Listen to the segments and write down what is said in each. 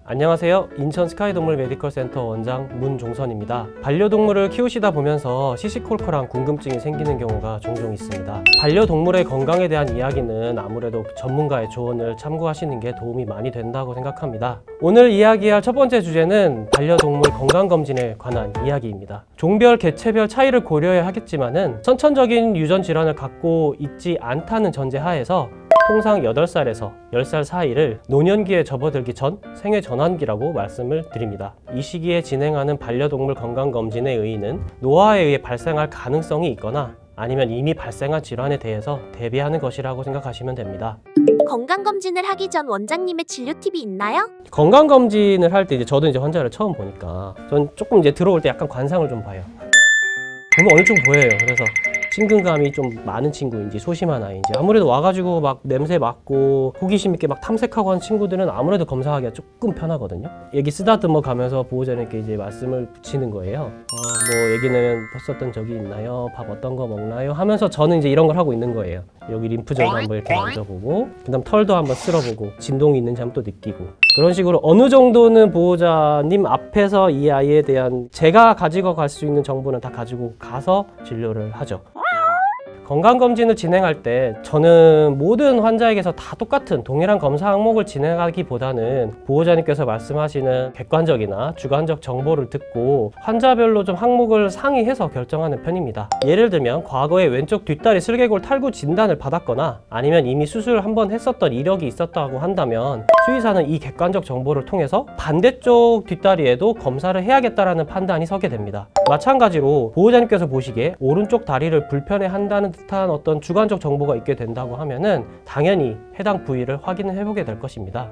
안녕하세요. 인천 스카이동물 메디컬센터 원장 문종선입니다. 반려동물을 키우시다 보면서 시시콜콜한 궁금증이 생기는 경우가 종종 있습니다. 반려동물의 건강에 대한 이야기는 아무래도 전문가의 조언을 참고하시는 게 도움이 많이 된다고 생각합니다. 오늘 이야기할 첫 번째 주제는 반려동물 건강검진에 관한 이야기입니다. 종별, 개체별 차이를 고려해야 하겠지만은 선천적인 유전 질환을 갖고 있지 않다는 전제 하에서 통상 8살에서 10살 사이를 노년기에 접어들기 전 생애 전환기라고 말씀을 드립니다. 이 시기에 진행하는 반려동물 건강검진의 의의는 노화에 의해 발생할 가능성이 있거나 아니면 이미 발생한 질환에 대해서 대비하는 것이라고 생각하시면 됩니다. 건강검진을 하기 전 원장님의 진료 팁이 있나요? 건강검진을 할 때 저도 환자를 처음 보니까 전 조금 들어올 때 약간 관상을 좀 봐요. 보면 어느 쪽 보여요. 그래서 친근감이 좀 많은 친구인지 소심한 아이인지, 아무래도 와가지고 막 냄새 맡고 호기심 있게 막 탐색하고 하는 친구들은 아무래도 검사하기가 조금 편하거든요. 얘기 쓰다듬어 가면서 보호자님께 이제 말씀을 붙이는 거예요. 뭐 얘기는 했었던 적이 있나요? 밥 어떤 거 먹나요? 하면서 저는 이제 이런 걸 하고 있는 거예요. 여기 림프절도 한번 이렇게 만져보고, 그 다음 털도 한번 쓸어보고, 진동이 있는지 한번 또 느끼고, 그런 식으로 어느 정도는 보호자님 앞에서 이 아이에 대한 제가 가지고 갈 수 있는 정보는 다 가지고 가서 진료를 하죠. 건강검진을 진행할 때 저는 모든 환자에게서 다 똑같은 동일한 검사 항목을 진행하기보다는 보호자님께서 말씀하시는 객관적이나 주관적 정보를 듣고 환자별로 좀 항목을 상의해서 결정하는 편입니다. 예를 들면 과거에 왼쪽 뒷다리 슬개골 탈구 진단을 받았거나 아니면 이미 수술을 한번 했었던 이력이 있었다고 한다면 수의사는 이 객관적 정보를 통해서 반대쪽 뒷다리에도 검사를 해야겠다라는 판단이 서게 됩니다. 마찬가지로 보호자님께서 보시기에 오른쪽 다리를 불편해한다는 듯한 어떤 주관적 정보가 있게 된다고 하면은 당연히 해당 부위를 확인을 해보게 될 것입니다.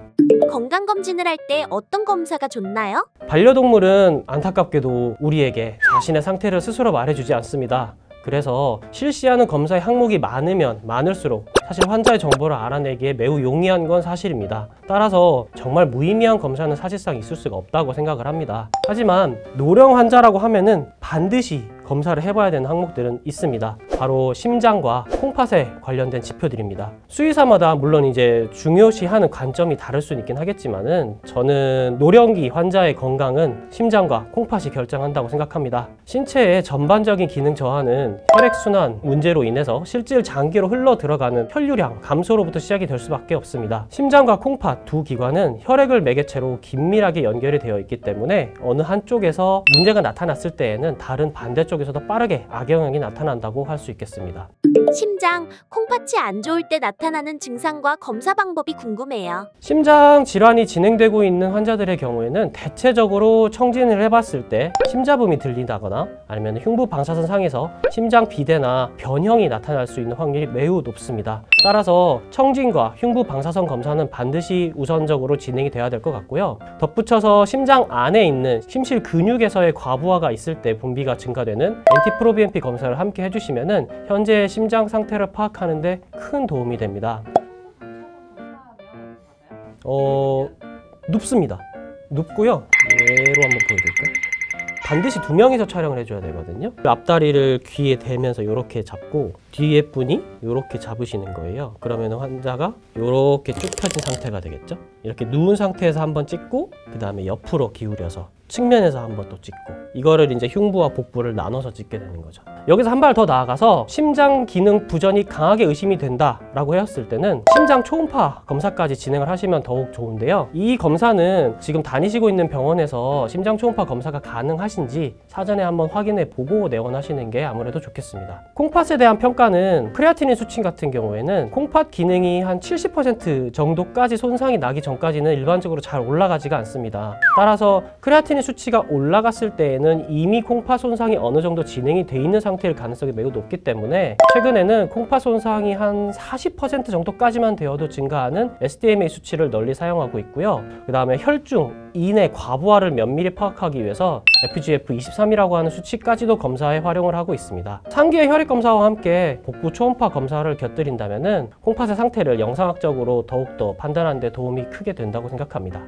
건강검진을 할 때 어떤 검사가 좋나요? 반려동물은 안타깝게도 우리에게 자신의 상태를 스스로 말해주지 않습니다. 그래서 실시하는 검사의 항목이 많으면 많을수록 사실 환자의 정보를 알아내기에 매우 용이한 건 사실입니다. 따라서 정말 무의미한 검사는 사실상 있을 수가 없다고 생각을 합니다. 하지만 노령 환자라고 하면은 반드시 검사를 해봐야 되는 항목들은 있습니다. 바로 심장과 콩팥에 관련된 지표들입니다. 수의사마다 물론 이제 중요시하는 관점이 다를 수는 있긴 하겠지만은 저는 노령기 환자의 건강은 심장과 콩팥이 결정한다고 생각합니다. 신체의 전반적인 기능 저하는 혈액순환 문제로 인해서 실질 장기로 흘러 들어가는 혈류량 감소로부터 시작이 될 수밖에 없습니다. 심장과 콩팥 두 기관은 혈액을 매개체로 긴밀하게 연결이 되어 있기 때문에 어느 한쪽에서 문제가 나타났을 때에는 다른 반대쪽에서도 빠르게 악영향이 나타난다고 할 수 있겠습니다. 심장, 콩팥이 안 좋을 때 나타나는 증상과 검사 방법이 궁금해요. 심장 질환이 진행되고 있는 환자들의 경우에는 대체적으로 청진을 해봤을 때 심자붐이 들린다거나 아니면 흉부 방사선 상에서 심장 비대나 변형이 나타날 수 있는 확률이 매우 높습니다. 따라서 청진과 흉부 방사선 검사는 반드시 우선적으로 진행이 돼야 될 것 같고요. 덧붙여서 심장 안에 있는 심실 근육에서의 과부하가 있을 때 분비가 증가되는 NT-프로BNP 검사를 함께 해주시면은 현재 심장 상태를 파악하는 데 큰 도움이 됩니다. 눕습니다. 눕고요. 얘로 한번 보여드릴까요? 반드시 2명이서 촬영을 해줘야 되거든요. 앞다리를 귀에 대면서 이렇게 잡고 뒤에 분이 이렇게 잡으시는 거예요. 그러면 환자가 이렇게 쭉 펴진 상태가 되겠죠. 이렇게 누운 상태에서 한번 찍고 그 다음에 옆으로 기울여서 측면에서 한번 또 찍고, 이거를 이제 흉부와 복부를 나눠서 찍게 되는 거죠. 여기서 한 발 더 나아가서 심장 기능 부전이 강하게 의심이 된다라고 했을 때는 심장 초음파 검사까지 진행을 하시면 더욱 좋은데요. 이 검사는 지금 다니시고 있는 병원에서 심장 초음파 검사가 가능하신지 사전에 한번 확인해 보고 내원하시는 게 아무래도 좋겠습니다. 콩팥에 대한 평가는 크레아티닌 수치 같은 경우에는 콩팥 기능이 한 70% 정도까지 손상이 나기 전까지는 일반적으로 잘 올라가지가 않습니다. 따라서 크레아티닌 수치가 올라갔을 때에는 이미 콩팥 손상이 어느 정도 진행이 돼 있는 상태일 가능성이 매우 높기 때문에 최근에는 콩팥 손상이 한 40% 정도까지만 되어도 증가하는 SDMA 수치를 널리 사용하고 있고요. 그 다음에 혈중, 인의 과부하를 면밀히 파악하기 위해서 FGF23이라고 하는 수치까지도 검사에 활용을 하고 있습니다. 상기의 혈액 검사와 함께 복부 초음파 검사를 곁들인다면은 콩팥의 상태를 영상학적으로 더욱더 판단하는 데 도움이 크게 된다고 생각합니다.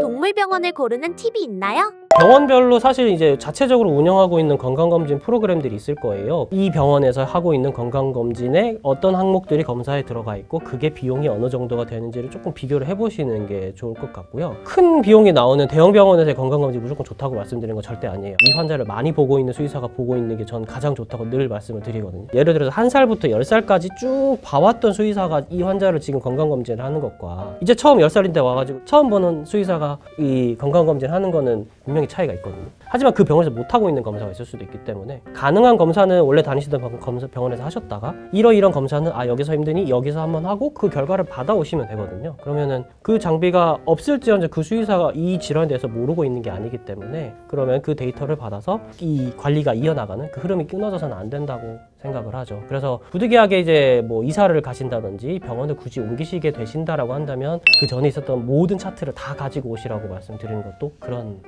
동물병원을 고르는 팁이 있나요? 병원별로 사실 이제 자체적으로 운영하고 있는 건강검진 프로그램들이 있을 거예요. 이 병원에서 하고 있는 건강검진에 어떤 항목들이 검사에 들어가 있고 그게 비용이 어느 정도가 되는지를 조금 비교를 해보시는 게 좋을 것 같고요. 큰 비용이 나오는 대형 병원에서의 건강검진이 무조건 좋다고 말씀드리는 건 절대 아니에요. 이 환자를 많이 보고 있는 수의사가 보고 있는 게 전 가장 좋다고 늘 말씀을 드리거든요. 예를 들어서 1살부터 10살까지 쭉 봐왔던 수의사가 이 환자를 지금 건강검진을 하는 것과 이제 처음 10살인데 와가지고 처음 보는 수의사가 이 건강검진 하는 거는 분명히 차이가 있거든요. 하지만 그 병원에서 못하고 있는 검사가 있을 수도 있기 때문에 가능한 검사는 원래 다니시던 병원에서 하셨다가 이런 검사는 여기서 힘드니 여기서 한번 하고 그 결과를 받아오시면 되거든요. 그러면은 그 장비가 없을지언정 그 수의사가 이 질환에 대해서 모르고 있는 게 아니기 때문에 그러면 그 데이터를 받아서 이 관리가 이어나가는 그 흐름이 끊어져서는 안 된다고 생각을 하죠. 그래서 부득이하게 이제 뭐 이사를 가신다든지 병원을 굳이 옮기시게 되신다라고 한다면 그 전에 있었던 모든 차트를 다 가지고 오시라고 말씀드리는 것도 그런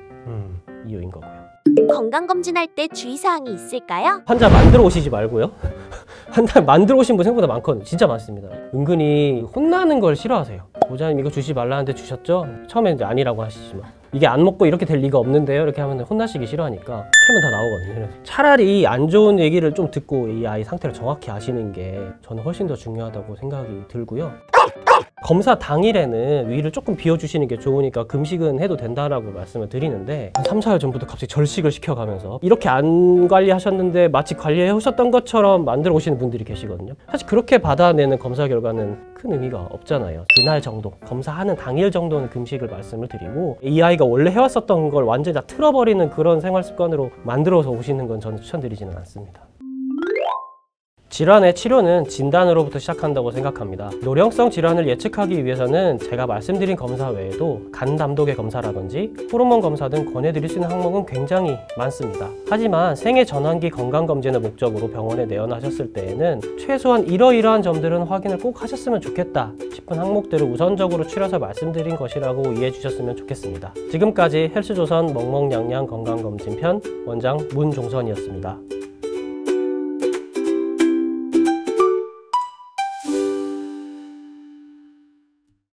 이유인 거고요. 건강검진할 때 주의사항이 있을까요? 환자 만들어 오시지 말고요. 환자 만들어 오신 분 생각보다 많거든요. 진짜 많습니다. 은근히 혼나는 걸 싫어하세요. 보자님 이거 주지 말라는데 주셨죠? 처음에는 이제 아니라고 하시지만 이게 안 먹고 이렇게 될 리가 없는데요. 이렇게 하면 혼나시기 싫어하니까 캠은 다 나오거든요. 그래서 차라리 안 좋은 얘기를 좀 듣고 이 아이 상태를 정확히 아시는 게 저는 훨씬 더 중요하다고 생각이 들고요. 검사 당일에는 위를 조금 비워주시는 게 좋으니까 금식은 해도 된다라고 말씀을 드리는데 3, 4일 전부터 갑자기 절식을 시켜가면서 이렇게 안 관리하셨는데 마치 관리해 오셨던 것처럼 만들어 오시는 분들이 계시거든요. 사실 그렇게 받아내는 검사 결과는 큰 의미가 없잖아요. 그날 정도, 검사하는 당일 정도는 금식을 말씀을 드리고 이 아이가 원래 해왔었던 걸 완전히 다 틀어버리는 그런 생활 습관으로 만들어서 오시는 건 저는 추천드리지는 않습니다. 질환의 치료는 진단으로부터 시작한다고 생각합니다. 노령성 질환을 예측하기 위해서는 제가 말씀드린 검사 외에도 간 담독의 검사라든지 호르몬 검사 등 권해드릴 수 있는 항목은 굉장히 많습니다. 하지만 생애 전환기 건강검진을 목적으로 병원에 내원하셨을 때에는 최소한 이러이러한 점들은 확인을 꼭 하셨으면 좋겠다 싶은 항목들을 우선적으로 추려서 말씀드린 것이라고 이해해 주셨으면 좋겠습니다. 지금까지 헬스조선 멍멍냥냥 건강검진 편 원장 문종선이었습니다.